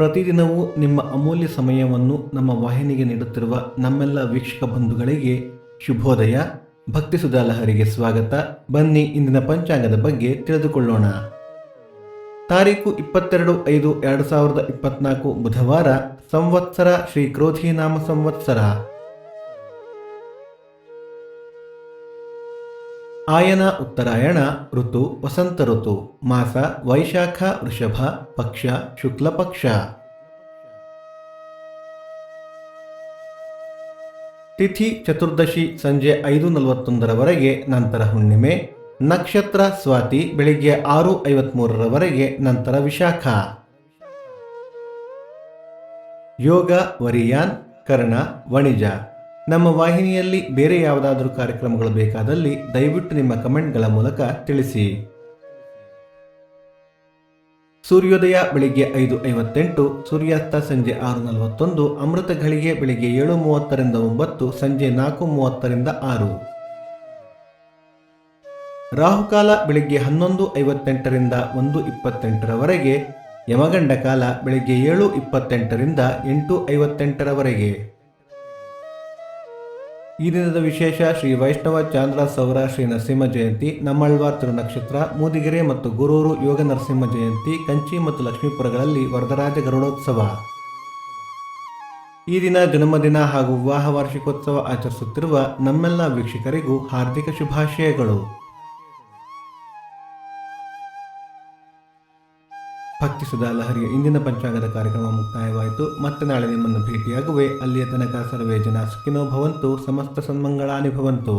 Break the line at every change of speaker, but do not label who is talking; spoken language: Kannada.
ಪ್ರತಿದಿನವೂ ನಿಮ್ಮ ಅಮೂಲ್ಯ ಸಮಯವನ್ನು ನಮ್ಮ ವಾಹಿನಿಗೆ ನೀಡುತ್ತಿರುವ ನಮ್ಮೆಲ್ಲ ವೀಕ್ಷಕ ಬಂಧುಗಳಿಗೆ ಶುಭೋದಯ. ಭಕ್ತಿ ಸುಧಾ ಲಹರಿಗೆ ಸ್ವಾಗತ. ಬನ್ನಿ ಇಂದಿನ ಪಂಚಾಂಗದ ಬಗ್ಗೆ ತಿಳಿದುಕೊಳ್ಳೋಣ. ತಾರೀಕು 22/5/2024 ಬುಧವಾರ. ಸಂವತ್ಸರ ಶ್ರೀ ಕ್ರೋಧಿ ನಾಮ ಸಂವತ್ಸರ. ಆಯನ ಉತ್ತರಾಯಣ. ಋತು ವಸಂತ ಋತು. ಮಾಸ ವೈಶಾಖ ವೃಷಭ. ಪಕ್ಷ ಶುಕ್ಲ ಪಕ್ಷ. ತಿಥಿ ಚತುರ್ದಶಿ ಸಂಜೆ 5:41 ನಂತರ ಹುಣ್ಣಿಮೆ. ನಕ್ಷತ್ರ ಸ್ವಾತಿ ಬೆಳಿಗ್ಗೆ 6:53 ನಂತರ ವಿಶಾಖ. ಯೋಗ ವರಿಯಾನ್ ಕರ್ಣ ವಣಿಜ. ನಮ್ಮ ವಾಹಿನಿಯಲ್ಲಿ ಬೇರೆ ಯಾವುದಾದರೂ ಕಾರ್ಯಕ್ರಮಗಳು ಬೇಕಾದಲ್ಲಿ ದಯವಿಟ್ಟು ನಿಮ್ಮ ಕಮೆಂಟ್ಗಳ ಮೂಲಕ ತಿಳಿಸಿ. ಸೂರ್ಯೋದಯ ಬೆಳಿಗ್ಗೆ 5:58, ಸೂರ್ಯಾಸ್ತ ಸಂಜೆ 6:41, ಅಮೃತ ಘಳಿಗೆ ಬೆಳಿಗ್ಗೆ 7:30 9, ಸಂಜೆ 4:30 6. ರಾಹುಕಾಲ ಬೆಳಿಗ್ಗೆ 11:58 1:28 ಯಮಗಂಡ ಕಾಲ ಬೆಳಿಗ್ಗೆ 7:28 8:58. ಈ ದಿನದ ವಿಶೇಷ ಶ್ರೀ ವೈಷ್ಣವ ಚಾಂದ್ರ ಸೌರ ಶ್ರೀ ನರಸಿಂಹ ಜಯಂತಿ, ನಮ್ಮಳ್ವಾರ್ ತಿರುನಕ್ಷತ್ರ, ಮೂದಿಗೆರೆ ಮತ್ತು ಗುರೂರು ಯೋಗ ನರಸಿಂಹ ಜಯಂತಿ, ಕಂಚಿ ಮತ್ತು ಲಕ್ಷ್ಮೀಪುರಗಳಲ್ಲಿ ವರದರಾಜ ಗರುಡೋತ್ಸವ. ಈ ದಿನ ಜನ್ಮದಿನ ಹಾಗೂ ವಿವಾಹ ವಾರ್ಷಿಕೋತ್ಸವ ಆಚರಿಸುತ್ತಿರುವ ನಮ್ಮೆಲ್ಲ ವೀಕ್ಷಕರಿಗೂ ಹಾರ್ದಿಕ ಶುಭಾಶಯಗಳು. ಭಕ್ತಿ ಸುಧಾ ಲಹರಿಯ ಇಂದಿನ ಪಂಚಾಂಗದ ಕಾರ್ಯಕ್ರಮ ಮುಕ್ತಾಯವಾಯಿತು. ಮತ್ತೆ ನಾಳೆ ನಿಮ್ಮನ್ನು ಭೇಟಿಯಾಗುವೆ. ಅಲ್ಲಿಯ ತನಕ ಸರ್ವೇ ಜನ ಸುಖಿನೋ ಭವಂತು. ಸಮಸ್ತ ಸನ್ಮಂಗಳಾನಿ ಭವಂತು.